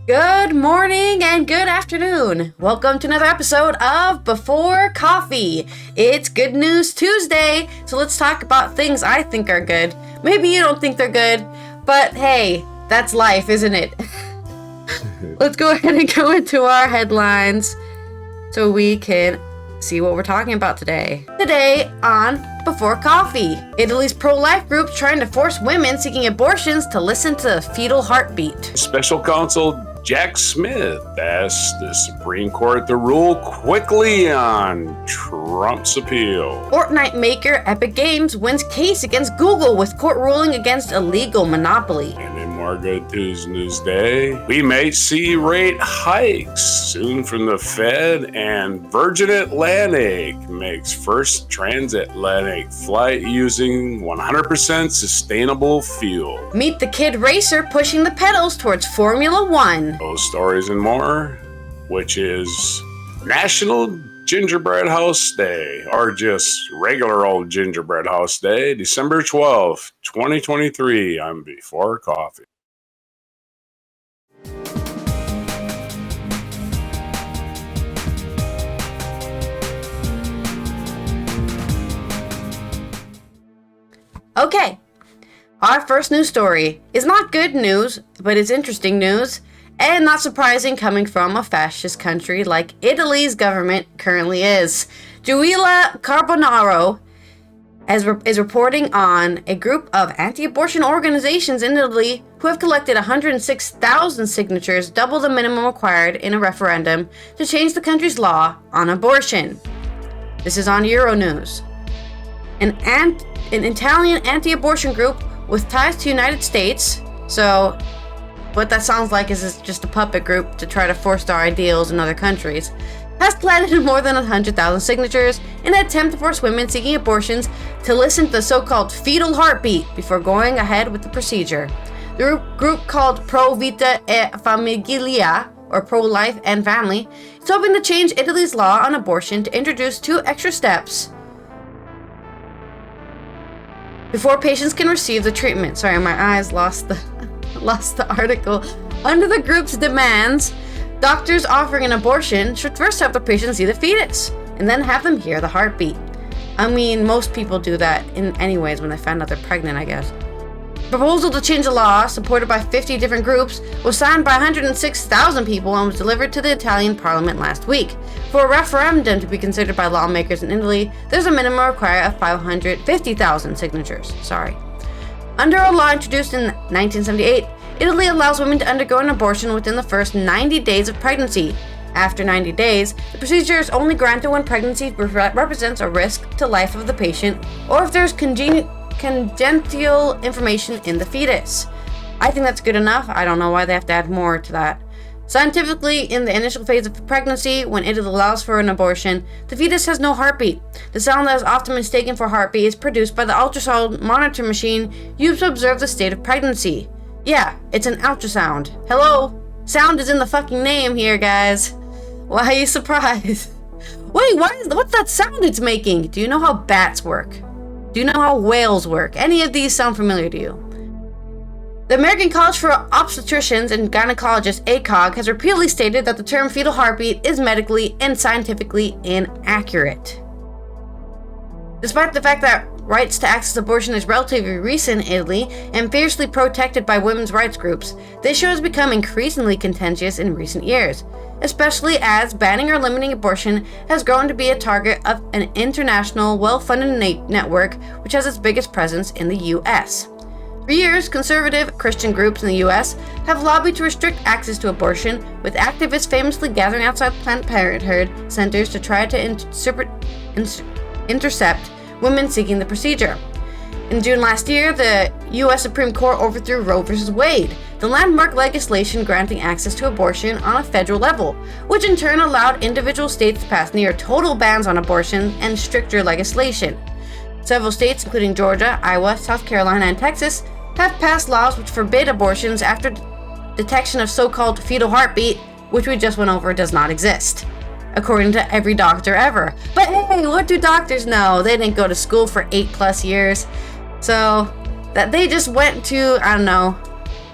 Good morning and good afternoon. Welcome to another episode of Before Coffee. It's Good News Tuesday, so let's talk about things I think are good. Maybe you don't think they're good, but hey, that's life, isn't it? Let's go ahead and go into our headlines so we can see what we're talking about today. Today on Before Coffee, Italy's pro-life group trying to force women seeking abortions to listen to the fetal heartbeat. Special counsel Jack Smith asked the Supreme Court to rule quickly on Trump's appeal. Fortnite maker Epic Games wins case against Google with court ruling against illegal monopoly. And in more good news day, we may see rate hikes soon from the Fed, and Virgin Atlantic makes first transatlantic flight using 100% sustainable fuel. Meet the kid racer pushing the pedals towards Formula One. Those stories and more, which is National Gingerbread House Day, or just regular old Gingerbread House Day, December 12th, 2023, on Before Coffee. Okay, our first news story is not good news, but it's interesting news, and not surprising coming from a fascist country like Italy's government currently is. Giulia Carbonaro is reporting on a group of anti-abortion organizations in Italy who have collected 106,000 signatures, double the minimum required in a referendum to change the country's law on abortion. This is on Euronews. An Italian anti-abortion group with ties to the United States, so what that sounds like is just a puppet group to try to force their ideals in other countries, has collected more than 100,000 signatures in an attempt to force women seeking abortions to listen to the so-called fetal heartbeat before going ahead with the procedure. The group called Pro Vita e Famiglia, or Pro-Life and Family, is hoping to change Italy's law on abortion to introduce 2 extra steps before patients can receive the treatment. Sorry, my eyes lost the article. Under the group's demands, doctors offering an abortion should first have the patient see the fetus and then have them hear the heartbeat. I mean, most people do that anyways when they find out they're pregnant, I guess. The proposal to change the law, supported by 50 different groups, was signed by 106,000 people and was delivered to the Italian parliament last week. For a referendum to be considered by lawmakers in Italy, there's a minimum requirement of 550,000 signatures. Under a law introduced in 1978, Italy allows women to undergo an abortion within the first 90 days of pregnancy. After 90 days, the procedure is only granted when pregnancy represents a risk to life of the patient or if there's congenital information in the fetus. I think that's good enough. I don't know why they have to add more to that. Scientifically, in the initial phase of pregnancy, when it allows for an abortion, the fetus has no heartbeat. The sound that is often mistaken for heartbeat is produced by the ultrasound monitor machine used to observe the state of pregnancy. Yeah, it's an ultrasound. Hello? Sound is in the fucking name here, guys. Why are you surprised? Wait, what's that sound it's making? Do you know how bats work? Do you know how whales work? Any of these sound familiar to you? The American College for Obstetricians and Gynecologists, ACOG, has repeatedly stated that the term fetal heartbeat is medically and scientifically inaccurate. Despite the fact that rights to access abortion is relatively recent in Italy and fiercely protected by women's rights groups, this issue has become increasingly contentious in recent years, especially as banning or limiting abortion has grown to be a target of an international, well-funded network which has its biggest presence in the U.S. For years, conservative Christian groups in the U.S. have lobbied to restrict access to abortion, with activists famously gathering outside Planned Parenthood centers to try to intercept women seeking the procedure. In June last year, the U.S. Supreme Court overthrew Roe v. Wade, the landmark legislation granting access to abortion on a federal level, which in turn allowed individual states to pass near total bans on abortion and stricter legislation. Several states, including Georgia, Iowa, South Carolina, and Texas, have passed laws which forbid abortions after detection of so-called fetal heartbeat, which we just went over does not exist, according to every doctor ever. But hey, what do doctors know? They didn't go to school for 8+ years. So that they just went to, I don't know,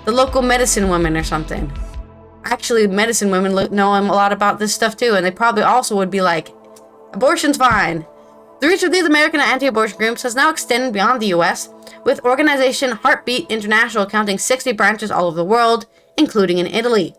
the local medicine woman or something. actually medicine women know a lot about this stuff too, and they probably also would be like, abortion's fine. The reach of these American anti-abortion groups has now extended beyond the US, with organization Heartbeat International counting 60 branches all over the world, including in Italy.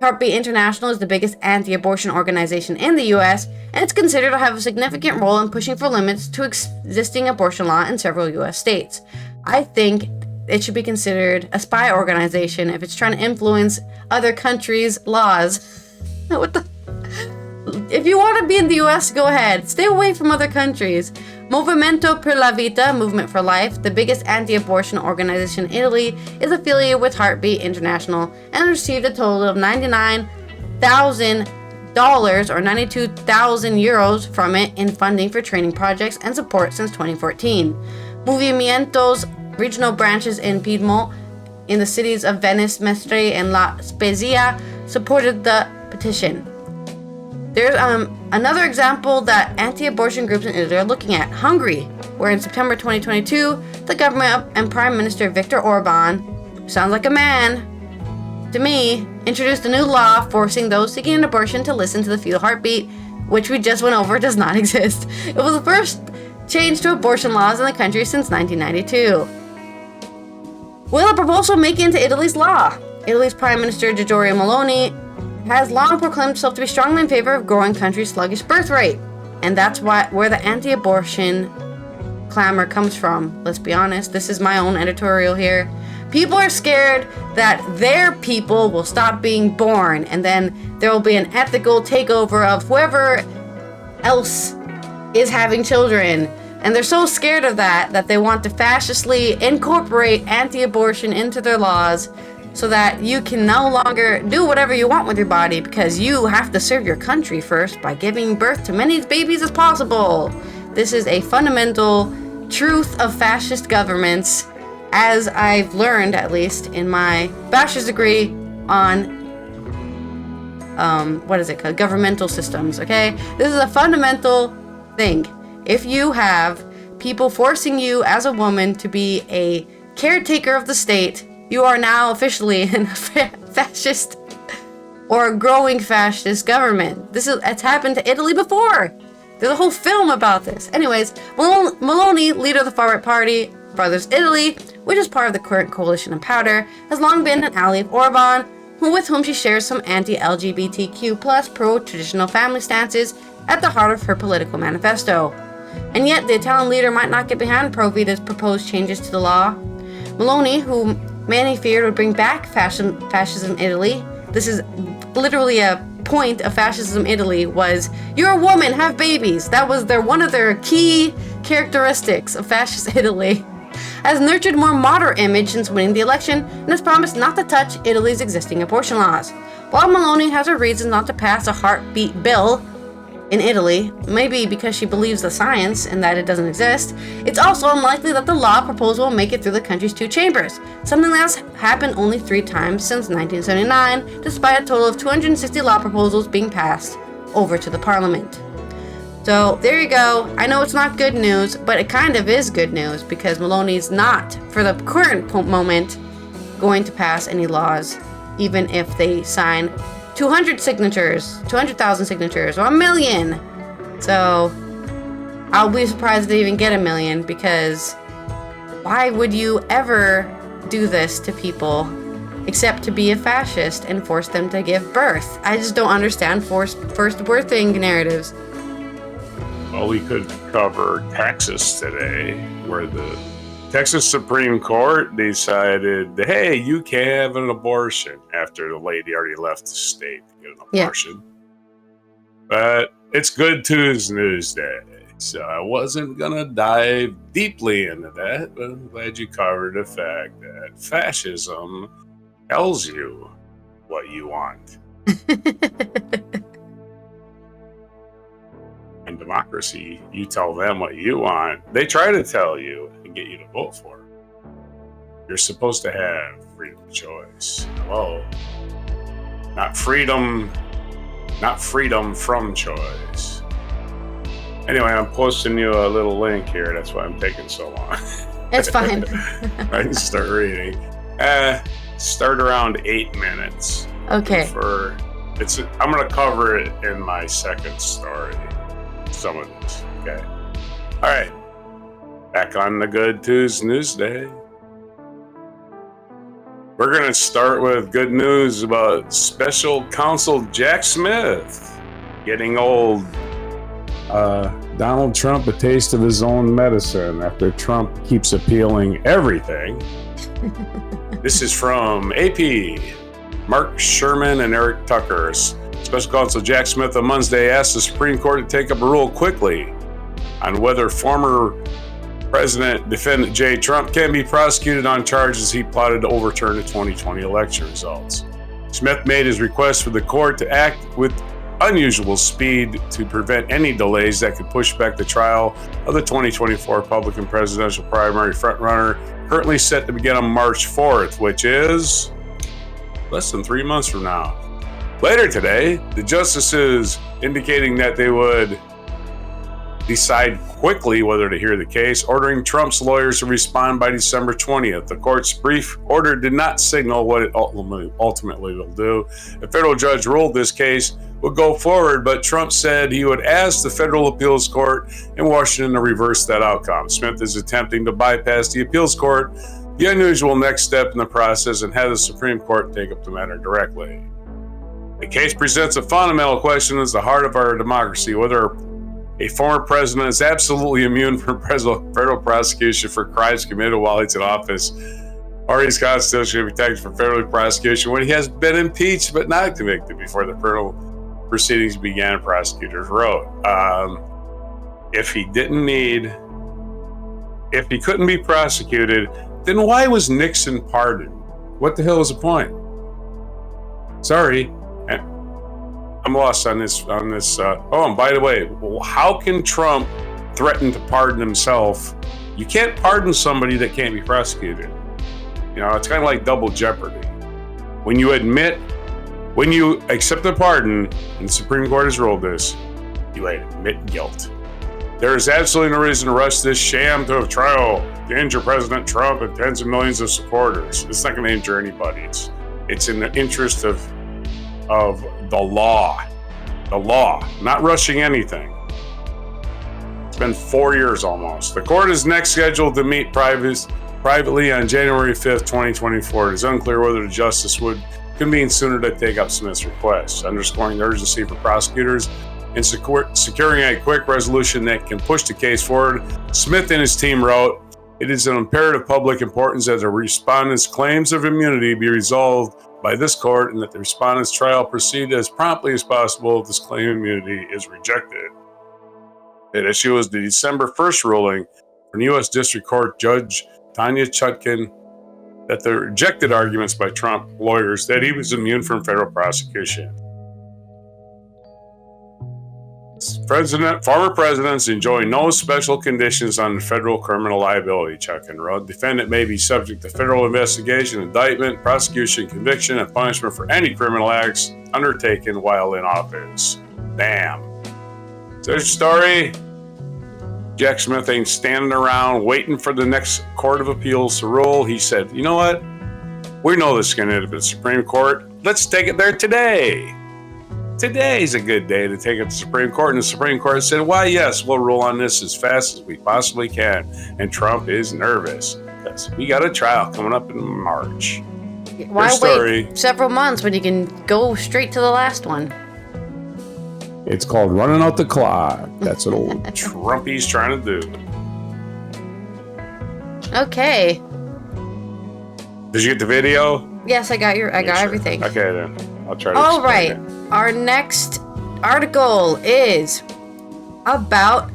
Heartbeat International is the biggest anti-abortion organization in the US, and it's considered to have a significant role in pushing for limits to existing abortion law in several US states. I think it should be considered a spy organization if it's trying to influence other countries' laws. What the? If you want to be in the US, go ahead. Stay away from other countries. Movimento per la Vita, Movement for Life, the biggest anti-abortion organization in Italy, is affiliated with Heartbeat International and received a total of $99,000 or 92,000 euros from it in funding for training projects and support since 2014. Movimiento's regional branches in Piedmont, in the cities of Venice, Mestre, and La Spezia, supported the petition. There's another example that anti-abortion groups in Italy are looking at, Hungary, where in September 2022, the government and Prime Minister Viktor Orban, sounds like a man to me, introduced a new law forcing those seeking an abortion to listen to the fetal heartbeat, which we just went over does not exist. It was the first change to abortion laws in the country since 1992. Will a proposal make it into Italy's law? Italy's Prime Minister Giorgia Meloni has long proclaimed himself to be strongly in favor of growing country's sluggish birth rate. And that's where the anti-abortion clamor comes from. Let's be honest, this is my own editorial here. People are scared that their people will stop being born, and then there will be an ethical takeover of whoever else is having children. And they're so scared of that they want to fascistly incorporate anti-abortion into their laws, so that you can no longer do whatever you want with your body because you have to serve your country first by giving birth to many babies as possible. This is a fundamental truth of fascist governments, as I've learned, at least in my bachelor's degree on governmental systems, okay? This is a fundamental thing. If you have people forcing you as a woman to be a caretaker of the state, you are now officially in a fascist or a growing fascist government. It's happened to Italy before. There's a whole film about this. Anyways, Meloni, leader of the far-right party, Brothers Italy, which is part of the current coalition in power, has long been an ally of Orban, with whom she shares some anti-LGBTQ+ pro-traditional family stances at the heart of her political manifesto. And yet, the Italian leader might not get behind Pro Vita's proposed changes to the law. Meloni, who many feared would bring back fascism in Italy. This is literally a point of fascism in Italy was, you're a woman, have babies. That was one of their key characteristics of fascist Italy. Has nurtured more moderate image since winning the election and has promised not to touch Italy's existing abortion laws. While Meloni has her reasons not to pass a heartbeat bill in Italy, maybe because she believes the science and that it doesn't exist, it's also unlikely that the law proposal will make it through the country's two chambers, something that's happened only 3 times since 1979, despite a total of 260 law proposals being passed over to the parliament. So there you go. I know it's not good news, but it kind of is good news because Meloni's not, for the current moment, going to pass any laws, even if they sign 200,000 signatures, or 1 million. So I'll be surprised if they even get 1 million, because why would you ever do this to people except to be a fascist and force them to give birth? I just don't understand first birthing narratives. Well, we could cover Texas today, where the Texas Supreme Court decided, hey, you can't have an abortion after the lady already left the state to get an abortion. Yeah. But it's Good Tuesday, so I wasn't going to dive deeply into that, but I'm glad you covered the fact that fascism tells you what you want. In democracy, you tell them what you want. They try to tell you and get you to vote for it. You're supposed to have freedom of choice. Hello. Not freedom from choice. Anyway, I'm posting you a little link here. That's why I'm taking so long. It's fine. I can start reading. Start around 8 minutes. Okay. I'm going to cover it in my second story. Some of this. Okay. All right. Back on the Good Tuesday. We're going to start with good news about Special Counsel Jack Smith getting old. Donald Trump a taste of his own medicine after Trump keeps appealing everything. This is from AP. Mark Sherman and Eric Tucker. Special Counsel Jack Smith on Monday asked the Supreme Court to take up a rule quickly on whether former President defendant J. Trump can be prosecuted on charges he plotted to overturn the 2020 election results. Smith made his request for the court to act with unusual speed to prevent any delays that could push back the trial of the 2024 Republican presidential primary frontrunner, currently set to begin on March 4th, which is less than 3 months from now. Later today, the justices indicating that they would decide quickly whether to hear the case, ordering Trump's lawyers to respond by December 20th. The court's brief order did not signal what it ultimately will do. A federal judge ruled this case would go forward, but Trump said he would ask the federal appeals court in Washington to reverse that outcome. Smith is attempting to bypass the appeals court, the unusual next step in the process, and have the Supreme Court take up the matter directly. The case presents a fundamental question at the heart of our democracy, whether a former president is absolutely immune from federal prosecution for crimes committed while he's in office, or he's constitutionally protected from federal prosecution when he has been impeached but not convicted before the federal proceedings began, prosecutors wrote. If he couldn't be prosecuted, then why was Nixon pardoned? What the hell is the point? Sorry. I'm lost on this. And by the way, how can Trump threaten to pardon himself? You can't pardon somebody that can't be prosecuted. It's kind of like double jeopardy. When you accept a pardon, and the Supreme Court has ruled this, you admit guilt. There is absolutely no reason to rush this sham to a trial to injure President Trump and tens of millions of supporters. It's not going to injure anybody. It's in the interest of the law, not rushing anything. It's been 4 years almost. The court is next scheduled to meet privately on January 5th, 2024. It is unclear whether the justice would convene sooner to take up Smith's request, underscoring the urgency for prosecutors in securing a quick resolution that can push the case forward. Smith and his team wrote, "It is an imperative public importance that the respondent's claims of immunity be resolved by this court and that the respondent's trial proceed as promptly as possible if this claim of immunity is rejected." At issue is the December 1st ruling from U.S. District Court Judge Tanya Chutkan that the rejected arguments by Trump lawyers that he was immune from federal prosecution. Former presidents enjoy no special conditions on federal criminal liability, Chutkan wrote. Defendant may be subject to federal investigation, indictment, prosecution, conviction, and punishment for any criminal acts undertaken while in office. Damn. So there's a story. Jack Smith ain't standing around waiting for the next Court of Appeals to rule. He said, you know what? We know this is going to end up at the Supreme Court. Let's take it there today. Today's a good day to take it to the Supreme Court. And the Supreme Court said, why, yes, we'll rule on this as fast as we possibly can. And Trump is nervous because we got a trial coming up in March. Why wait several months when you can go straight to the last one? It's called running out the clock. That's what old Trumpy's trying to do. Okay. Did you get the video? Yes, I got everything. Okay, then. I'll try to All right. it. Our next article is about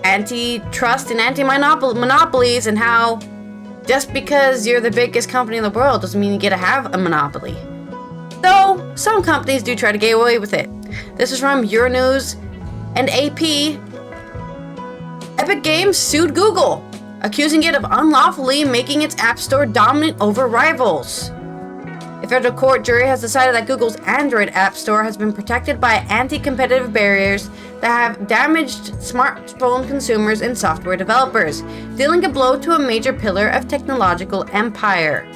antitrust and anti-monopolies and how just because you're the biggest company in the world doesn't mean you get to have a monopoly. Though some companies do try to get away with it. This is from Euronews and AP. Epic Games sued Google, accusing it of unlawfully making its app store dominant over rivals. A federal court jury has decided that Google's Android app store has been protected by anti-competitive barriers that have damaged smartphone consumers and software developers, dealing a blow to a major pillar of technological empire.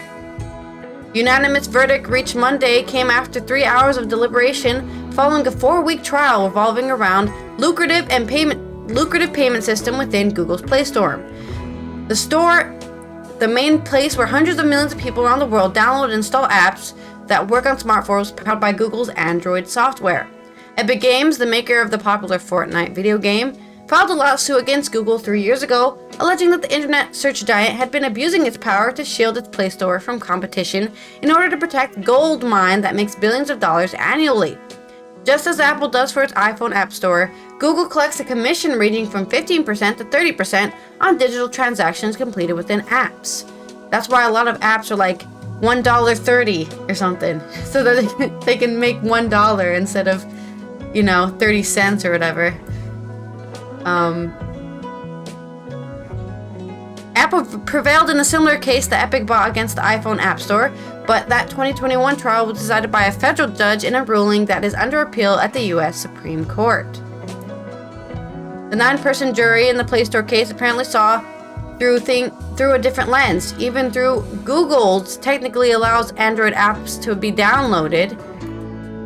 Unanimous verdict reached Monday came after 3 hours of deliberation following a 4-week trial revolving around lucrative payment system within Google's Play Store. The store, the main place where hundreds of millions of people around the world download and install apps that work on smartphones powered by Google's Android software. Epic Games, the maker of the popular Fortnite video game, filed a lawsuit against Google 3 years ago, alleging that the internet search giant had been abusing its power to shield its Play Store from competition in order to protect gold mine that makes billions of dollars annually. Just as Apple does for its iPhone App Store, Google collects a commission ranging from 15% to 30% on digital transactions completed within apps. That's why a lot of apps are like $1.30 or something, so that they can make $1 instead of, 30 cents or whatever. Apple prevailed in a similar case that Epic brought against the iPhone App Store, but that 2021 trial was decided by a federal judge in a ruling that is under appeal at the U.S. Supreme Court. The 9-person jury in the Play Store case apparently saw through a different lens. Even through Google's technically allows Android apps to be downloaded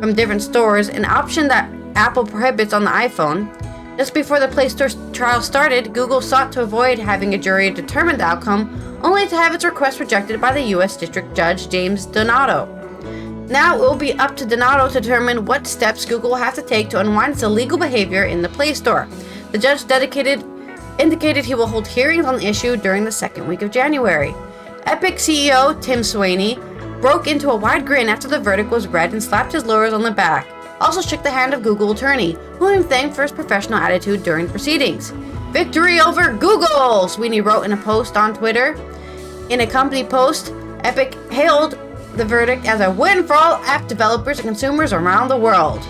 from different stores, an option that Apple prohibits on the iPhone. Just before the Play Store trial started, Google sought to avoid having a jury determine the outcome, only to have its request rejected by the U.S. District Judge James Donato. Now it will be up to Donato to determine what steps Google will have to take to unwind its illegal behavior in the Play Store. The judge indicated he will hold hearings on the issue during the second week of January. Epic CEO Tim Sweeney broke into a wide grin after the verdict was read and slapped his lawyers on the back. Also shook the hand of Google attorney, who he thanked for his professional attitude during proceedings. Victory over Google, Sweeney wrote in a post on Twitter. In a company post, Epic hailed the verdict as a win for all app developers and consumers around the world.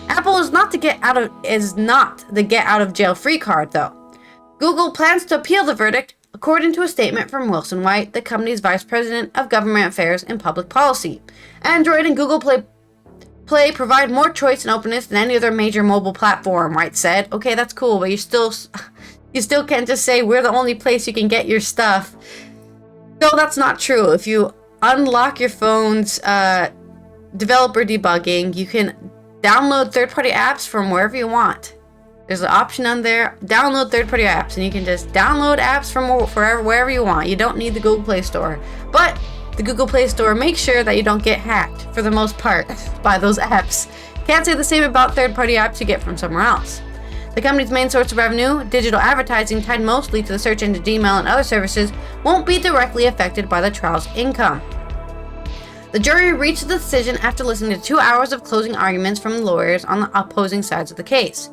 Apple is not the get out of jail free card though. Google plans to appeal the verdict, according to a statement from Wilson White, the company's vice president of government affairs and public policy. Android and Google Play provide more choice and openness than any other major mobile platform, White said. Okay, that's cool, but you still can't just say we're the only place you can get your stuff. No, that's not true. If you unlock your phone's developer debugging, you can download third-party apps from wherever you want. There's an option on there, download third-party apps, and you can just download apps from wherever you want. You don't need the Google Play Store. But the Google Play Store makes sure that you don't get hacked, for the most part, by those apps. Can't say the same about third-party apps you get from somewhere else. The company's main source of revenue, digital advertising tied mostly to the search engine Gmail and other services, won't be directly affected by the trial's income. The jury reached a decision after listening to 2 hours of closing arguments from lawyers on the opposing sides of the case.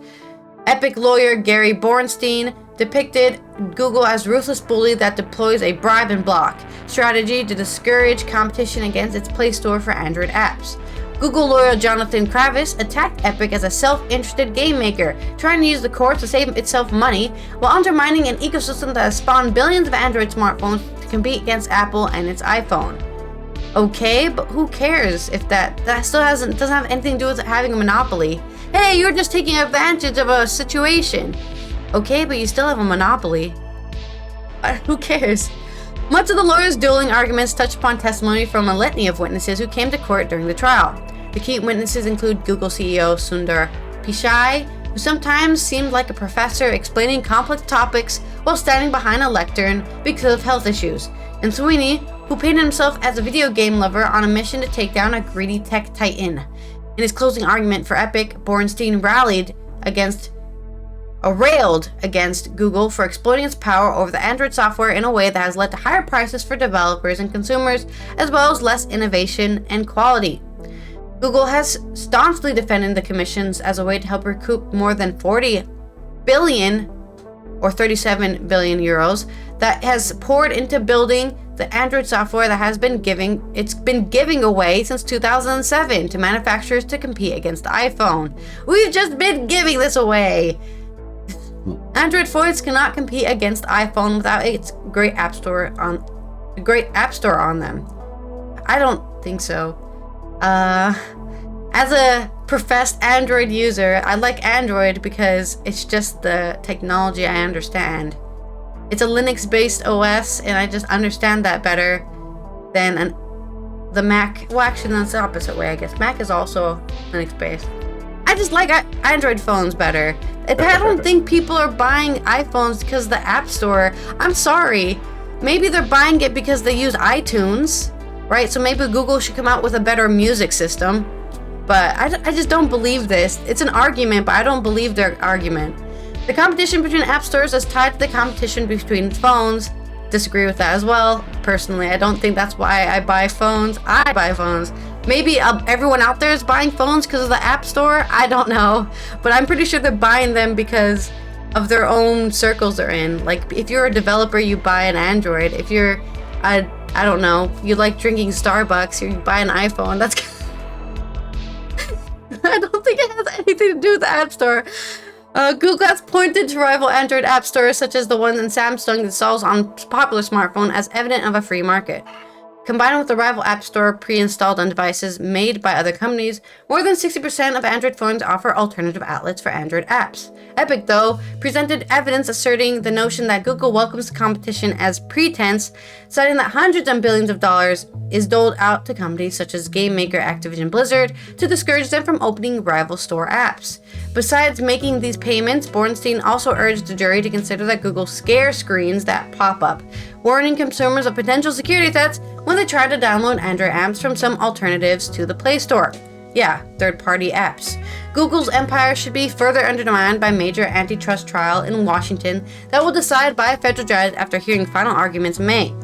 Epic lawyer Gary Bornstein depicted Google as a ruthless bully that deploys a bribe and block strategy to discourage competition against its Play Store for Android apps. Google lawyer Jonathan Kravis attacked Epic as a self-interested game maker, trying to use the court to save itself money while undermining an ecosystem that has spawned billions of Android smartphones to compete against Apple and its iPhone. Okay, but who cares if that still doesn't have anything to do with having a monopoly? Hey, you're just taking advantage of a situation. Okay, but you still have a monopoly. Who cares? Much of the lawyers' dueling arguments touched upon testimony from a litany of witnesses who came to court during the trial. The key witnesses include Google CEO Sundar Pichai, who sometimes seemed like a professor explaining complex topics while standing behind a lectern because of health issues, and Sweeney, who painted himself as a video game lover on a mission to take down a greedy tech titan. In his closing argument for Epic, Bornstein railed against Google for exploiting its power over the Android software in a way that has led to higher prices for developers and consumers, as well as less innovation and quality. Google has staunchly defended the commissions as a way to help recoup more than 40 billion or 37 billion euros that has poured into building the Android software that has been giving away since 2007 to manufacturers to compete against the iPhone. We've just been giving this away. Android phones cannot compete against iPhone without its great app store on them. I don't think so. As a professed Android user, I like Android because it's just the technology I understand. It's a Linux-based OS, and I just understand that better than the Mac. Well, actually, that's the opposite way, I guess. Mac is also Linux-based. I just like Android phones better. I don't think people are buying iPhones because of the App Store. I'm sorry. Maybe they're buying it because they use iTunes, right? So maybe Google should come out with a better music system. But I just don't believe this. It's an argument, but I don't believe their argument. The competition between app stores is tied to the competition between phones. Disagree with that as well. Personally, I don't think that's why I buy phones. I buy phones. Maybe everyone out there is buying phones because of the App Store. I don't know. But I'm pretty sure they're buying them because of their own circles they're in. Like, if you're a developer, you buy an Android. If you're, I don't know, you like drinking Starbucks, you buy an iPhone. That's... I don't think it has anything to do with the App Store. Google has pointed to rival Android app stores such as the one in Samsung installs on popular smartphone as evident of a free market. Combined with the rival app store pre-installed on devices made by other companies, more than 60% of Android phones offer alternative outlets for Android apps. Epic, though, presented evidence asserting the notion that Google welcomes the competition as pretense, citing that hundreds of billions of dollars is doled out to companies such as game maker Activision Blizzard to discourage them from opening rival store apps. Besides making these payments, Bornstein also urged the jury to consider that Google scare screens that pop up, warning consumers of potential security threats when they try to download Android apps from some alternatives to the Play Store. Yeah, third-party apps. Google's empire should be further undermined by major antitrust trial in Washington that will decide by a federal judge after hearing final arguments in May.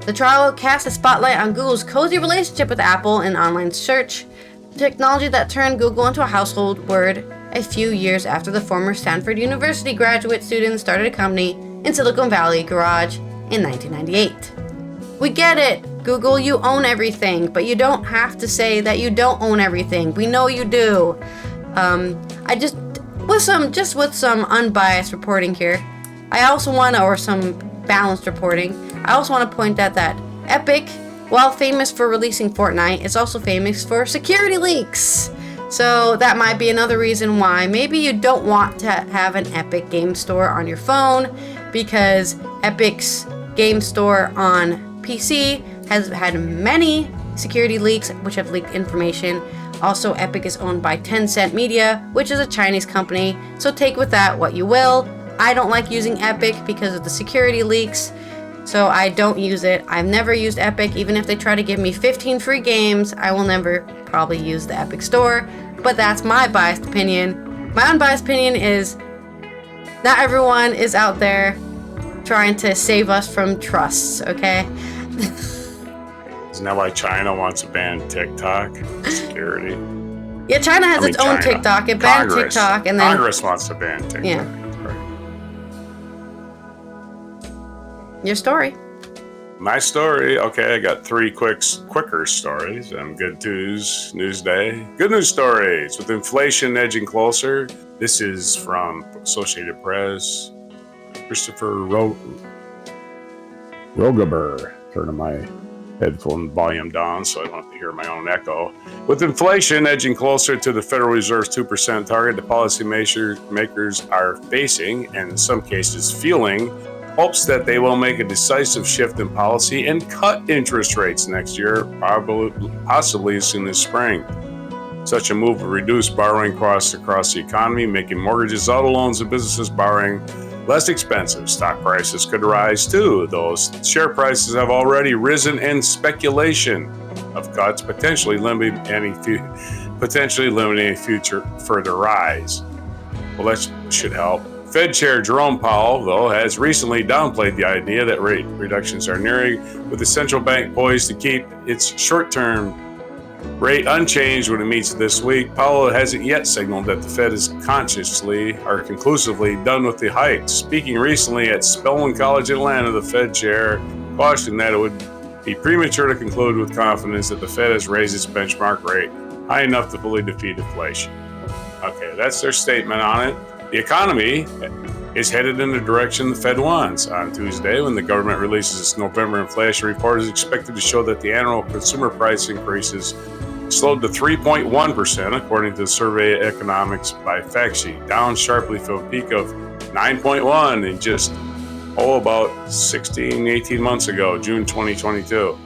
The trial casts a spotlight on Google's cozy relationship with Apple in online search, technology that turned Google into a household word a few years after the former Stanford University graduate student started a company in Silicon Valley garage in 1998. We get it, Google, you own everything, but you don't have to say that you don't own everything. We know you do. With some unbiased reporting here, or some balanced reporting, I also want to point out that Epic, while famous for releasing Fortnite, is also famous for security leaks. So that might be another reason why maybe you don't want to have an Epic game store on your phone, because Epic's game store on PC has had many security leaks which have leaked information. Also, Epic is owned by Tencent Media, which is a Chinese company, so take with that what you will. I don't like using Epic because of the security leaks, so I don't use it. I've never used Epic. Even if they try to give me 15 free games, I will never probably use the Epic store, but that's my biased opinion. My unbiased opinion is not everyone is out there trying to save us from trusts, okay? Isn't that why China wants to ban TikTok? Security. Yeah, China has its own TikTok. It banned TikTok, and then Congress wants to ban TikTok. Yeah. Your story. My story. Okay, I got three quicker stories. Good news day. Good news stories. With inflation edging closer, this is from Associated Press. Christopher Rogaber. Turning my headphone volume down so I don't have to hear my own echo. With inflation edging closer to the Federal Reserve's 2% target, the policy makers are facing, and in some cases feeling, hopes that they will make a decisive shift in policy and cut interest rates next year, possibly as soon as spring. Such a move will reduce borrowing costs across the economy, making mortgages, auto loans, and businesses borrowing less expensive. Stock prices could rise too. Those share prices have already risen in speculation of cuts, potentially limiting any future further rise. Well, that should help. Fed Chair Jerome Powell, though, has recently downplayed the idea that rate reductions are nearing, with the central bank poised to keep its short-term rate unchanged when it meets this week. Powell hasn't yet signaled that the Fed is consciously or conclusively done with the hikes. Speaking recently at Spelman College, Atlanta, the Fed chair cautioned that it would be premature to conclude with confidence that the Fed has raised its benchmark rate high enough to fully defeat inflation. Okay, that's their statement on it. The economy is headed in the direction the Fed wants. On Tuesday, when the government releases its November inflation report, is expected to show that the annual consumer price increases slowed to 3.1%, according to the Survey Economics by Factsheet, down sharply from a peak of 9.1 in just, about 18 months ago, June 2022.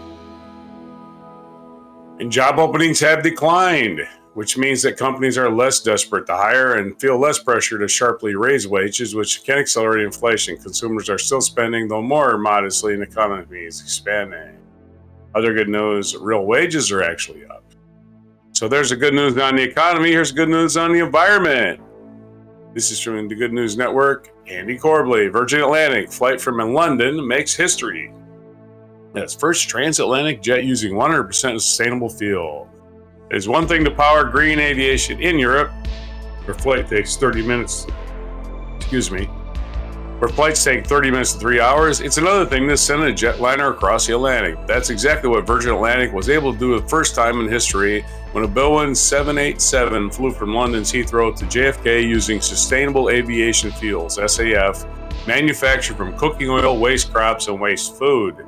And job openings have declined, which means that companies are less desperate to hire and feel less pressure to sharply raise wages, which can accelerate inflation. Consumers are still spending, though more modestly, and the economy is expanding. Other good news, real wages are actually up. So there's the good news on the economy. Here's good news on the environment. This is from the Good News Network. Andy Corbley, Virgin Atlantic flight from London makes history. That's first transatlantic jet using 100% sustainable fuel. There's one thing to power green aviation in Europe, where flight takes 30 minutes. Where flights take 30 minutes to 3 hours, it's another thing to send a jetliner across the Atlantic. That's exactly what Virgin Atlantic was able to do the first time in history when a Boeing 787 flew from London's Heathrow to JFK using sustainable aviation fuels, SAF, manufactured from cooking oil, waste crops, and waste food.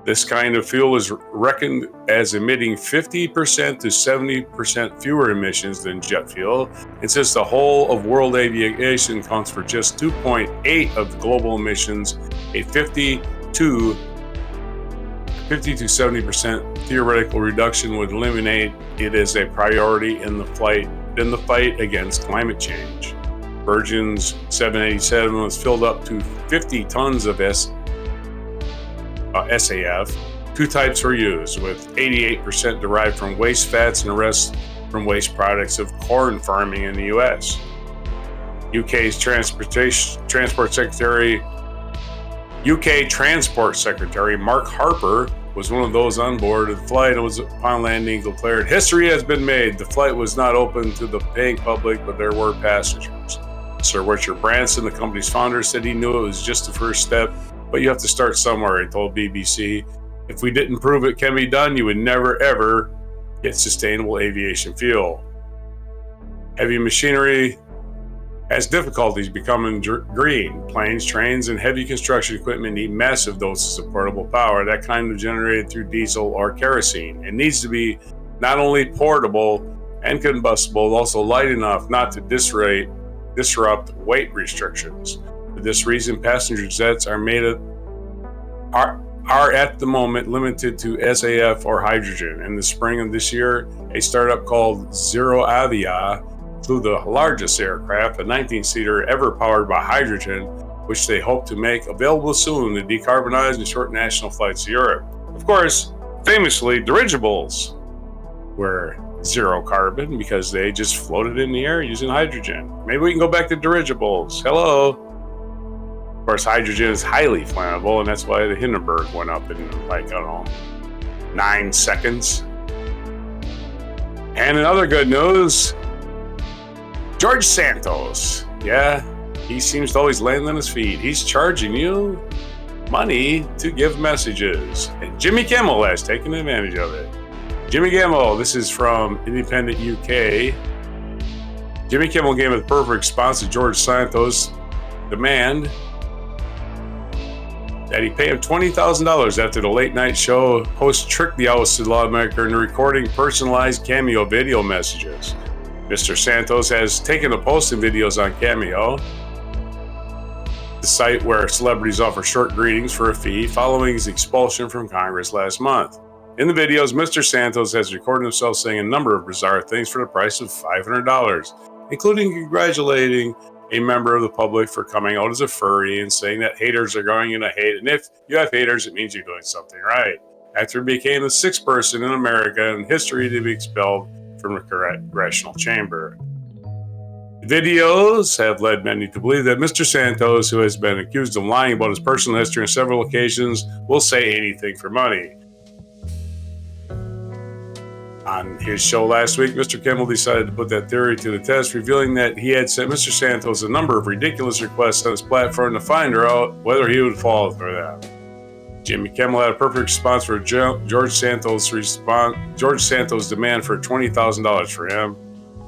This kind of fuel is reckoned as emitting 50% to 70% fewer emissions than jet fuel, and since the whole of world aviation accounts for just 2.8% of global emissions, a 50 to 70% theoretical reduction would eliminate it as a priority in the fight against climate change. Virgin's 787 was filled up to 50 tons of SAF. Two types were used, with 88% derived from waste fats and the rest from waste products of corn farming in the US. UK's Transport Secretary Mark Harper was one of those on board of the flight and was upon landing declared, "History has been made. The flight was not open to the paying public, but there were passengers." Sir Richard Branson, the company's founder, said he knew it was just the first step, but you have to start somewhere, he told BBC. If we didn't prove it can be done, you would never ever get sustainable aviation fuel. Heavy machinery has difficulties becoming green. Planes, trains, and heavy construction equipment need massive doses of portable power, that kind of generated through diesel or kerosene. It needs to be not only portable and combustible, but also light enough not to disrupt weight restrictions. For this reason, passenger jets are at the moment limited to SAF or hydrogen. In the spring of this year, a startup called Zero Avia flew the largest aircraft, a 19-seater ever powered by hydrogen, which they hope to make available soon to decarbonize and short national flights to Europe. Of course, famously, dirigibles were zero carbon because they just floated in the air using hydrogen. Maybe we can go back to dirigibles. Hello. Of course, hydrogen is highly flammable, and that's why the Hindenburg went up in 9 seconds. And in other good news, George Santos. Yeah, he seems to always land on his feet. He's charging you money to give messages. And Jimmy Kimmel has taken advantage of it. Jimmy Kimmel, this is from Independent UK. Jimmy Kimmel gave a perfect response to George Santos' demand that he pay him $20,000 after the late night show host tricked the ousted lawmaker into recording personalized Cameo video messages. Mr. Santos has taken to posting videos on Cameo, the site where celebrities offer short greetings for a fee following his expulsion from Congress last month. In the videos, Mr. Santos has recorded himself saying a number of bizarre things for the price of $500, including congratulating a member of the public for coming out as a furry and saying that haters are going into hate, and if you have haters, it means you're doing something right. After he became the 6th person in America in history to be expelled from the Congressional Chamber. The videos have led many to believe that Mr. Santos, who has been accused of lying about his personal history on several occasions, will say anything for money. On his show last week, Mr. Kimmel decided to put that theory to the test, revealing that he had sent Mr. Santos a number of ridiculous requests on his platform to find out whether he would fall for them. Jimmy Kimmel had a perfect response for George Santos' demand for $20,000 for him.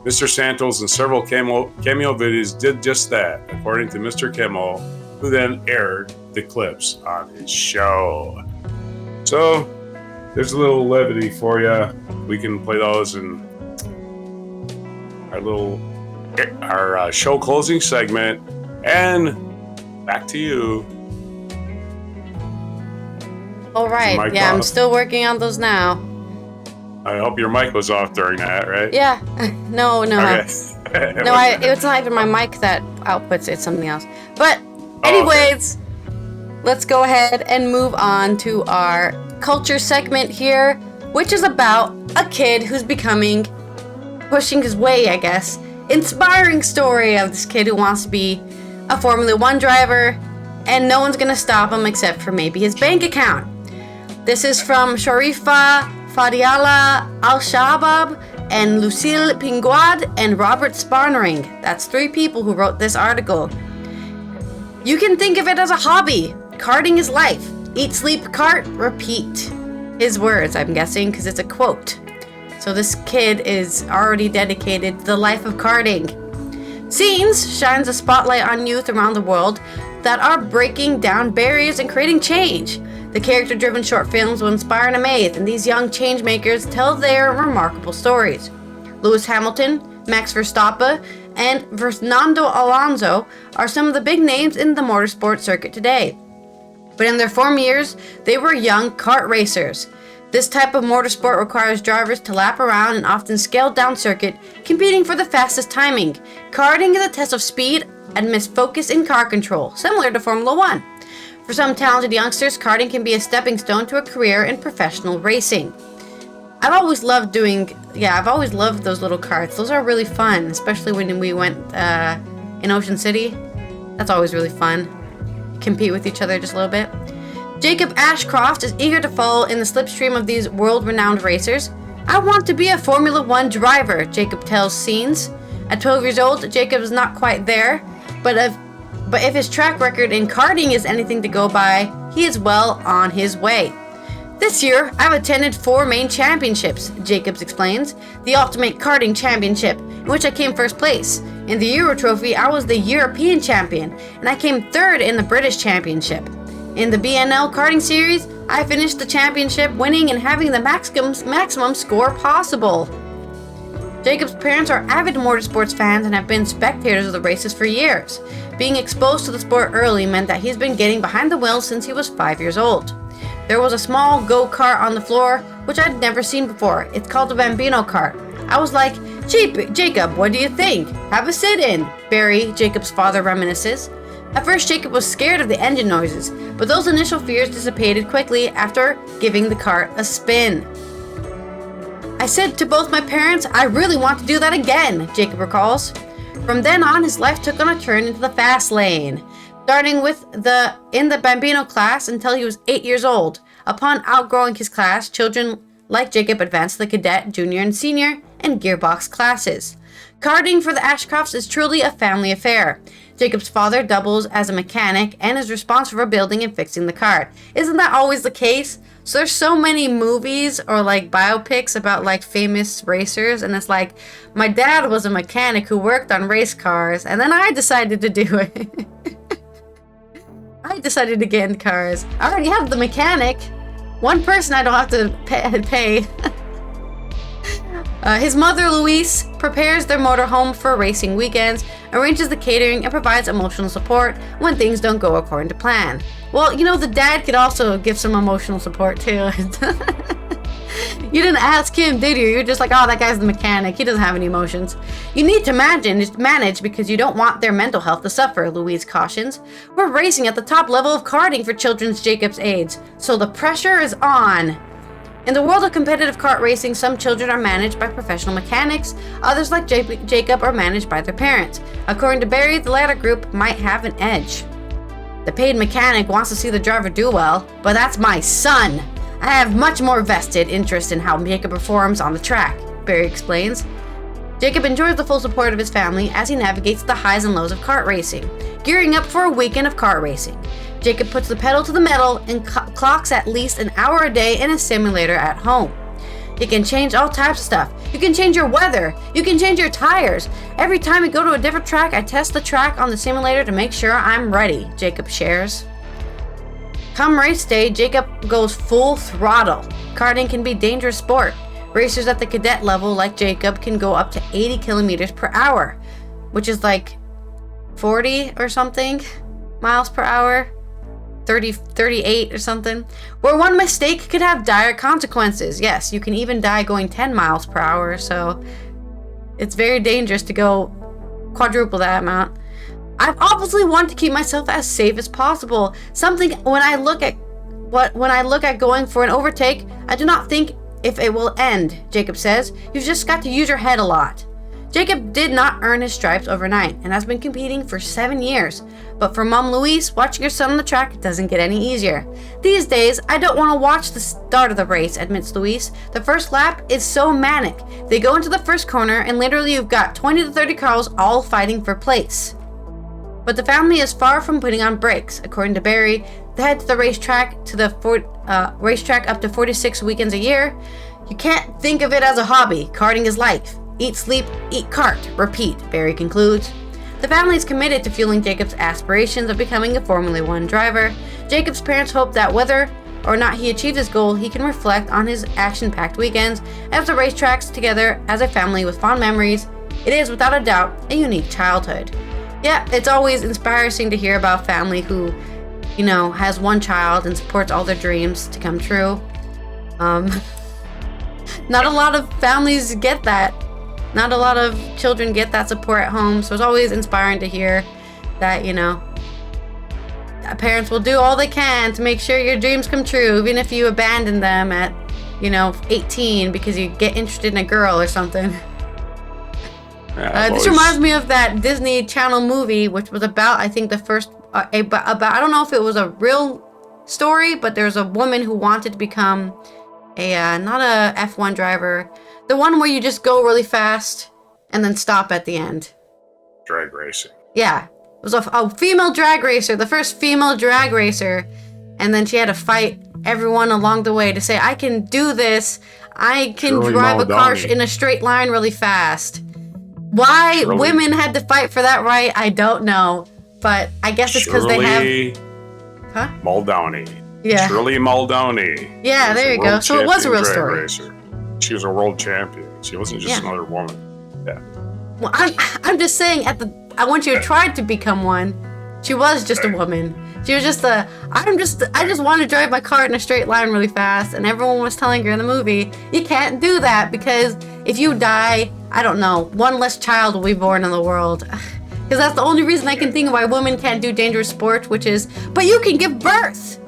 Mr. Santos and several cameo videos did just that, according to Mr. Kimmel, who then aired the clips on his show. So, there's a little levity for you. We can play those in our show closing segment. And back to you. All right. Yeah, I'm still working on those now. I hope your mic was off during that, right? Yeah. No. Okay. It's not even my mic that outputs. It's something else. But anyways, let's go ahead and move on to our culture segment here, which is about a kid who's pushing his way, I guess. Inspiring story of this kid who wants to be a Formula 1 driver, and no one's gonna stop him except for maybe his bank account. This is from Sharifa Fadiala Al-Shabab and Lucille Pinguad and Robert Sparnering. That's 3 people who wrote this article. You can think of it as a hobby. Karting is life. Eat, sleep, kart, repeat. His words, I'm guessing, because it's a quote. So this kid is already dedicated to the life of karting. Scenes shines a spotlight on youth around the world that are breaking down barriers and creating change. The character-driven short films will inspire and amaze, and these young change-makers tell their remarkable stories. Lewis Hamilton, Max Verstappen, and Fernando Alonso are some of the big names in the motorsport circuit today. But in their form years, they were young kart racers. This type of motorsport requires drivers to lap around an often scaled-down circuit, competing for the fastest timing. Karting is a test of speed and focus in car control, similar to Formula 1. For some talented youngsters, karting can be a stepping stone to a career in professional racing. I've always loved those little karts. Those are really fun, especially when we went in Ocean City. That's always really fun. Compete with each other just a little bit. Jacob Ashcroft is eager to follow in the slipstream of these world-renowned racers. I want to be a Formula 1 driver, Jacob tells Scenes. At 12 years old, Jacob is not quite there, but if his track record in karting is anything to go by, he is well on his way. This year, I've attended 4 main championships, Jacobs explains. The Ultimate Karting Championship, in which I came first place. In the Euro Trophy, I was the European champion, and I came 3rd in the British Championship. In the BNL Karting Series, I finished the championship winning and having the maximum score possible. Jacob's parents are avid motorsports fans and have been spectators of the races for years. Being exposed to the sport early meant that he's been getting behind the wheel since he was 5 years old. There was a small go-kart on the floor, which I'd never seen before. It's called a Bambino kart. I was like, Jacob, what do you think? Have a sit-in, Barry, Jacob's father, reminisces. At first, Jacob was scared of the engine noises, but those initial fears dissipated quickly after giving the kart a spin. I said to both my parents, I really want to do that again, Jacob recalls. From then on, his life took on a turn into the fast lane, starting in the Bambino class until he was 8 years old. Upon outgrowing his class, children like Jacob advanced to the cadet, junior, and senior, and gearbox classes. Karting for the Ashcrofts is truly a family affair. Jacob's father doubles as a mechanic and is responsible for building and fixing the kart. Isn't that always the case? So there's so many movies or like biopics about like famous racers, and it's like, my dad was a mechanic who worked on race cars, and then I decided to do it. I decided to get in cars. I already have the mechanic. One person I don't have to pay. His mother, Louise, prepares their motorhome for racing weekends, arranges the catering, and provides emotional support when things don't go according to plan. Well, you know, the dad could also give some emotional support too. You didn't ask him, did you? You're just like, oh, that guy's the mechanic. He doesn't have any emotions. You need to manage because you don't want their mental health to suffer, Louise cautions. We're racing at the top level of karting for children's Jacob's age, so the pressure is on. In the world of competitive kart racing, some children are managed by professional mechanics, others like Jacob are managed by their parents. According to Barry, the latter group might have an edge. The paid mechanic wants to see the driver do well, but that's my son. I have much more vested interest in how Jacob performs on the track, Barry explains. Jacob enjoys the full support of his family as he navigates the highs and lows of kart racing, gearing up for a weekend of kart racing. Jacob puts the pedal to the metal and clocks at least an hour a day in a simulator at home. You can change all types of stuff. You can change your weather. You can change your tires. Every time we go to a different track, I test the track on the simulator to make sure I'm ready, Jacob shares. Come race day, Jacob goes full throttle. Karting can be a dangerous sport. Racers at the cadet level, like Jacob, can go up to 80 kilometers per hour, which is like 40 or something miles per hour. 38 or something, where one mistake could have dire consequences. Yes, you can even die going 10 miles per hour, so it's very dangerous to go quadruple that amount. I've obviously wanted to keep myself as safe as possible. Something when I look at going for an overtake, I do not think if it will end, Jacob says. You've just got to use your head a lot. Jacob did not earn his stripes overnight and has been competing for 7 years. But for Mom Louise, watching her son on the track doesn't get any easier. These days, I don't want to watch the start of the race, admits Louise. The first lap is so manic. They go into the first corner and literally you've got 20 to 30 cars all fighting for place. But the family is far from putting on brakes. According to Barry, they head to the racetrack up to 46 weekends a year. You can't think of it as a hobby. Karting is life. Eat, sleep, eat, kart. Repeat, Barry concludes. The family is committed to fueling Jacob's aspirations of becoming a Formula One driver. Jacob's parents hope that whether or not he achieves his goal, he can reflect on his action-packed weekends at the racetracks together as a family with fond memories. It is, without a doubt, a unique childhood. Yeah, it's always inspiring to hear about family who, has one child and supports all their dreams to come true. Not a lot of families get that. Not a lot of children get that support at home, so it's always inspiring to hear that, that parents will do all they can to make sure your dreams come true, even if you abandon them at, 18 because you get interested in a girl or something. This reminds me of that Disney Channel movie, which was about, I think, the first, I don't know if it was a real story, but there's a woman who wanted to become not a F1 driver, the one where you just go really fast and then stop at the end. Drag racing. Yeah. It was a female drag racer, the first female drag racer, and then she had to fight everyone along the way to say, I can do this, I can drive a car in a straight line really fast. Why women had to fight for that right, I don't know. But I guess it's because they have... Huh? Muldowney. Yeah. Shirley Muldowney. Yeah, there you go. So it was a real story. Racer. She was a world champion. She wasn't just another woman. Yeah. Well, I'm just saying, when she tried to become one, she was just a woman. She was just I just want to drive my car in a straight line really fast, and everyone was telling her in the movie, you can't do that because if you die, I don't know, one less child will be born in the world. Because that's the only reason I can think of why women can't do dangerous sports, which is, but you can give birth.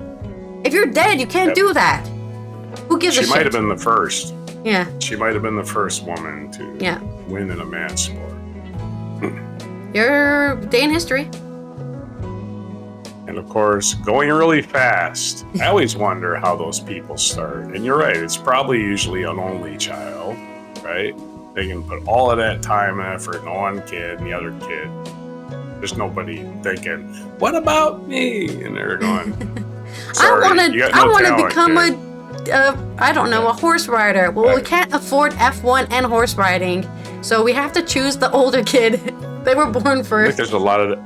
If you're dead, you can't do that. Who gives a shit? She might have been the first. Yeah. She might have been the first woman to win in a man's sport. Your day in history. And of course, going really fast. I always wonder how those people start. And you're right, it's probably usually an only child, right? They can put all of that time and effort in one kid and the other kid. There's nobody thinking, what about me? And they're going, sorry, I want to become a horse rider. Well, we can't afford F1 and horse riding, so we have to choose the older kid. They were born first. I think there's a lot of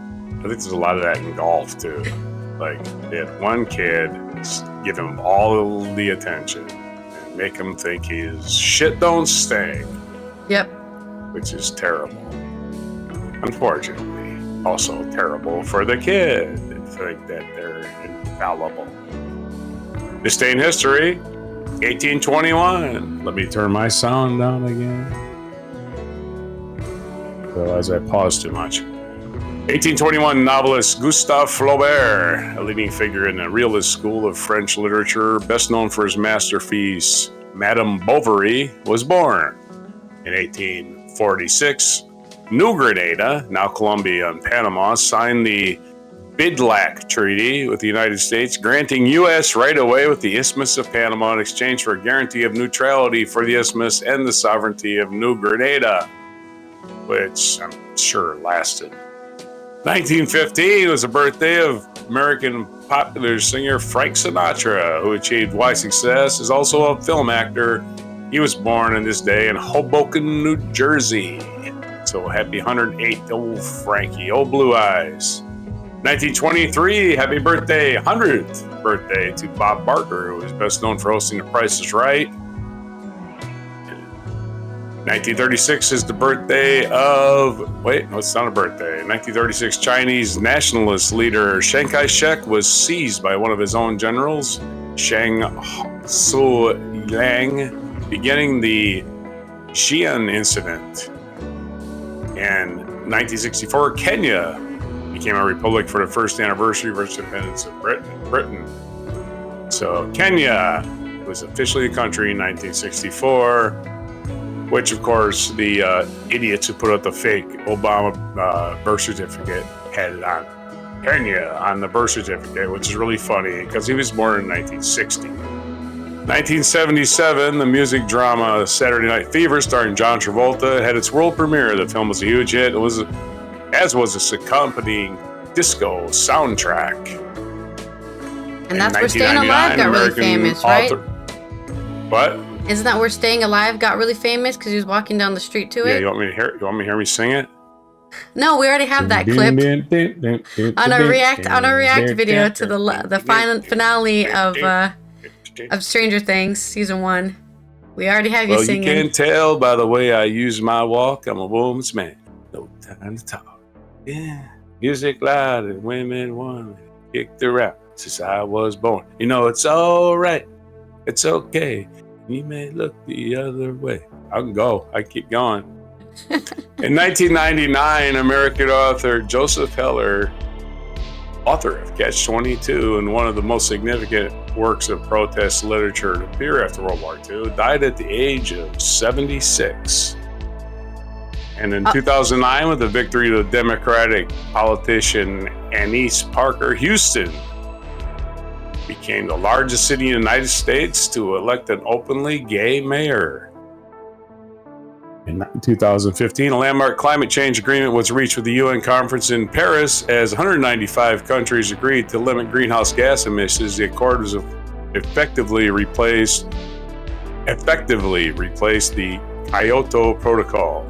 that in golf too. Like, they had one kid, give him all the attention and make him think his shit don't stink. Yep. Which is terrible. Unfortunately, also terrible for the kid to think that they're infallible. This day in history, 1821. Let me turn my sound down again. Realize I paused too much. 1821 novelist Gustave Flaubert, a leading figure in the realist school of French literature, best known for his masterpiece Madame Bovary, was born. In 1846, New Grenada, now Colombia and Panama, signed the Bidlack Treaty with the United States, granting U.S. right-of-way with the Isthmus of Panama in exchange for a guarantee of neutrality for the Isthmus and the sovereignty of New Grenada, which I'm sure lasted. 1915 was the birthday of American popular singer Frank Sinatra, who achieved wide success as also a film actor. He was born on this day in Hoboken, New Jersey. So happy 108th, old Frankie, old blue eyes. 1923, happy birthday, 100th birthday to Bob Barker, who is best known for hosting The Price is Right. 1936 is the birthday of... Wait, no, it's not a birthday. In 1936, Chinese nationalist leader Chiang Kai-shek was seized by one of his own generals, Chiang Su-lang, beginning the Xi'an incident. In 1964, Kenya became a republic for the first anniversary of its independence of Britain. So Kenya was officially a country in 1964, which of course the idiots who put out the fake Obama birth certificate had it on Kenya on the birth certificate, which is really funny because he was born in 1960. 1977, the music drama Saturday Night Fever starring John Travolta had its world premiere. The film was a huge hit, as was its accompanying disco soundtrack. And that's where Staying Alive got really famous, right? What? Isn't that where Staying Alive got really famous because he was walking down the street to it? Yeah, you want me to hear me sing it? No, we already have that clip on a react video to the final finale of Stranger Things season 1. We already have you singing. Well, you can tell by the way I use my walk, I'm a woman's man. No time to talk. Yeah, music loud and women want to kick the rap since I was born. You know it's all right. It's okay. You may look the other way. I can go. I keep going. In 1999, American author Joseph Heller, author of Catch-22 and one of the most significant works of protest literature to appear after World War II, died at the age of 76. And in 2009, with the victory of the Democratic politician Annise Parker, Houston became the largest city in the United States to elect an openly gay mayor. In 2015, a landmark climate change agreement was reached with the UN conference in Paris as 195 countries agreed to limit greenhouse gas emissions. The accord was effectively replaced the Kyoto Protocol.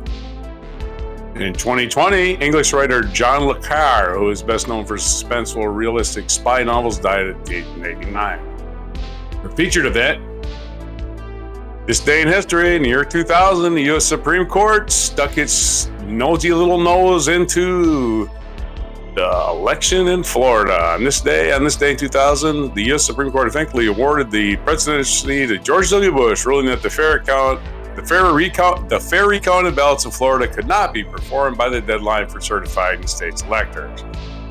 In 2020, English writer John le Carre, who is best known for suspenseful, realistic spy novels, died at age 89. A featured event. This day in history, in the year 2000, the U.S. Supreme Court stuck its nosy little nose into the election in Florida. On this day in 2000, the U.S. Supreme Court eventually awarded the presidency to George W. Bush, ruling that the fair recount of ballots in Florida could not be performed by the deadline for certified in states electors,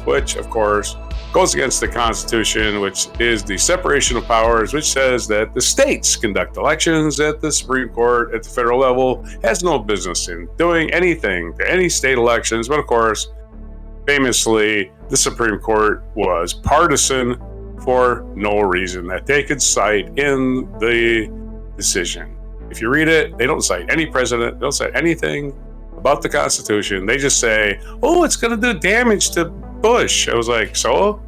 which, of course, goes against the Constitution, which is the separation of powers, which says that the states conduct elections, at the Supreme Court at the federal level has no business in doing anything to any state elections. But of course, famously, the Supreme Court was partisan for no reason that they could cite in the decision. If you read it, they don't cite any president, they don't cite anything about the Constitution. They just say, oh, it's going to do damage to Bush. I was like, so?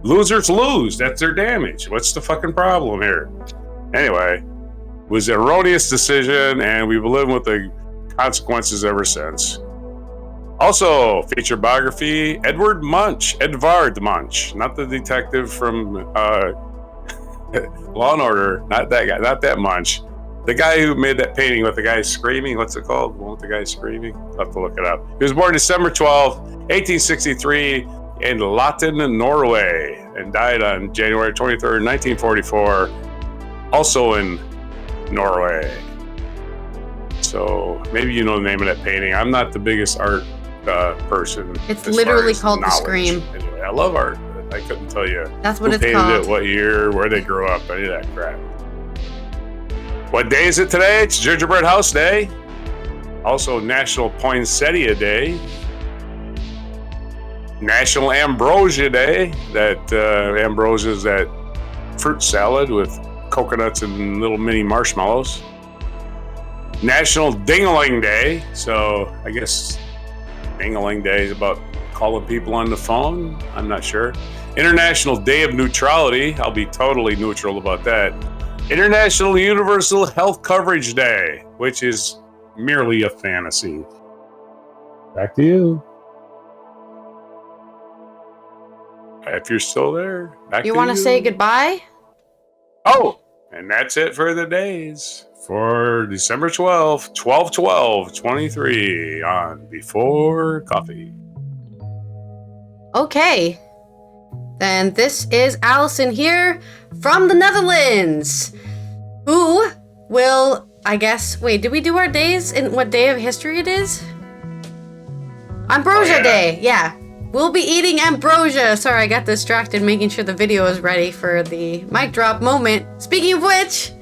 Losers lose. That's their damage. What's the fucking problem here? Anyway, it was an erroneous decision, and we've been living with the consequences ever since. Also, feature biography, Edvard Munch, not the detective from Law and Order, not that guy, not that Munch. The guy who made that painting with the guy screaming, what's it called? The one with the guy screaming? I'll have to look it up. He was born December 12, 1863 in Latin, Norway, and died on January 23rd, 1944, also in Norway. So maybe you know the name of that painting. I'm not the biggest art person. It's literally called The Scream. Anyway, I love art. I couldn't tell you that's what who it's painted called. It, what year, where they grew up, any of that crap. What day is it today? It's Gingerbread House Day. Also National Poinsettia Day. National Ambrosia Day. That ambrosia is that fruit salad with coconuts and little mini marshmallows. National Ding-a-ling Day. So I guess Ding-a-ling Day is about calling people on the phone. I'm not sure. International Day of Neutrality. I'll be totally neutral about that. International Universal Health Coverage Day, which is merely a fantasy. Back to you. If you're still there, back to you. You want to say goodbye? Oh, And that's it for the days for December 12th, 12/12/23 on Before Coffee. Okay. Then this is Allison here from the Netherlands, who will, I guess, wait, did we do our days and what day of history it is? Ambrosia Day, yeah. We'll be eating ambrosia. Sorry, I got distracted making sure the video is ready for the mic drop moment. Speaking of which,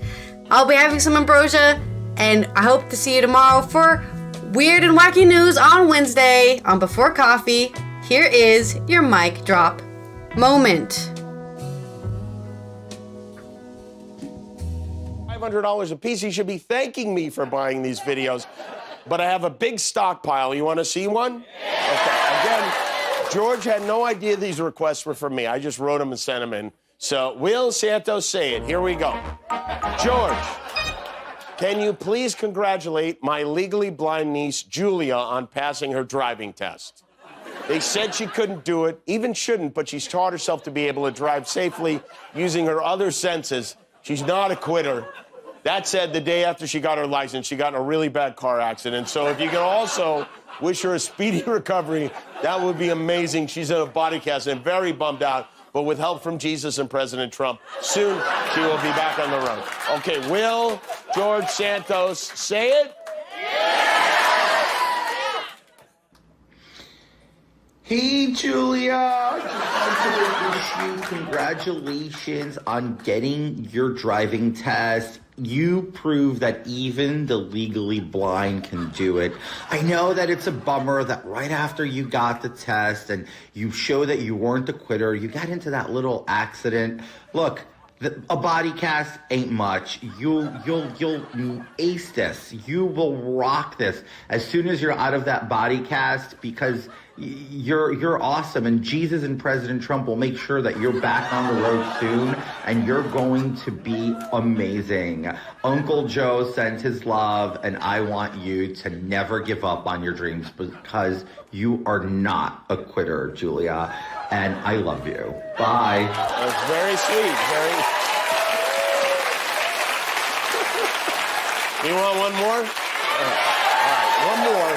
I'll be having some ambrosia, and I hope to see you tomorrow for weird and wacky news on Wednesday on Before Coffee. Here is your mic drop moment. $500 a piece. He should be thanking me for buying these videos. But I have a big stockpile. You want to see one? Okay. Again, George had no idea these requests were from me. I just wrote them and sent them in. So, Will Santos, say it. Here we go. George, can you please congratulate my legally blind niece, Julia, on passing her driving test? They said she couldn't do it, even shouldn't, but she's taught herself to be able to drive safely using her other senses. She's not a quitter. That said, the day after she got her license, she got in a really bad car accident. So if you can also wish her a speedy recovery, that would be amazing. She's in a body cast and very bummed out. But with help from Jesus and President Trump, soon she will be back on the road. Okay, Will, George Santos, say it. Hey, Julia. I just wanted to wish you congratulations on getting your driving test. You prove that even the legally blind can do it. I know that it's a bummer that right after you got the test and you show that you weren't a quitter, you got into that little accident. Look, a body cast ain't much. You'll ace this. You will rock this as soon as you're out of that body cast, because you're awesome, and Jesus and President Trump will make sure that you're back on the road soon, and you're going to be amazing. Uncle Joe sent his love, and I want you to never give up on your dreams, because you are not a quitter, Julia, and I love you. Bye. That's very sweet. You want one more? All right, one more.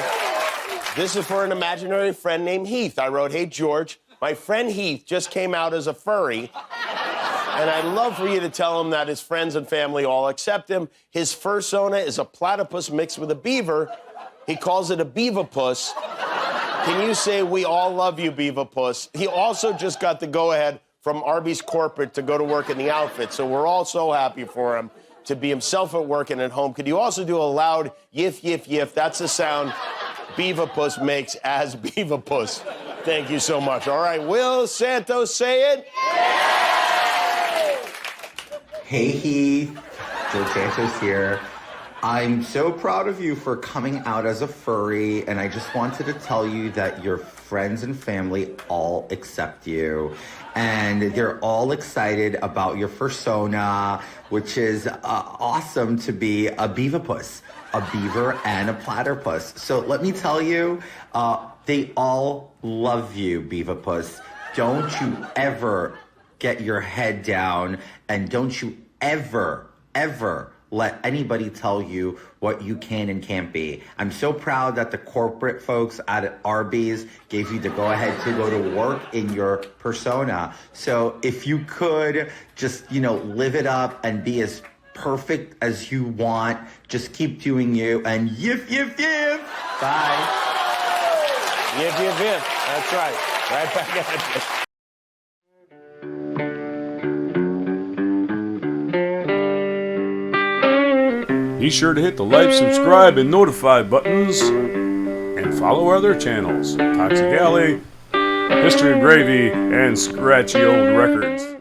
This is for an imaginary friend named Heath. I wrote, hey, George, my friend Heath just came out as a furry, and I'd love for you to tell him that his friends and family all accept him. His fursona is a platypus mixed with a beaver. He calls it a beaverpuss. Can you say, we all love you, beaverpuss? He also just got the go-ahead from Arby's corporate to go to work in the outfit, so we're all so happy for him to be himself at work and at home. Could you also do a loud yiff, yiff, yiff? That's the sound Beaverpuss makes as Beaverpuss. Thank you so much. All right, Will Santos, say it. Hey, Heath. Joe Santos here. I'm so proud of you for coming out as a furry, and I just wanted to tell you that your friends and family all accept you, and they're all excited about your fursona, which is awesome to be a beaverpuss, a beaver and a platypus. So let me tell you, they all love you, beaverpuss. Don't you ever get your head down, and don't you ever let anybody tell you what you can and can't be. I'm so proud that the corporate folks at Arby's gave you the go-ahead to go to work in your persona. So if you could just, live it up and be as perfect as you want, just keep doing you, and yiff, yiff, yiff. Bye. Yiff, yiff, yiff. That's right. Right back at you. Be sure to hit the like, subscribe, and notify buttons, and follow our other channels, Toxic Alley, History of Gravy, and Scratchy Old Records.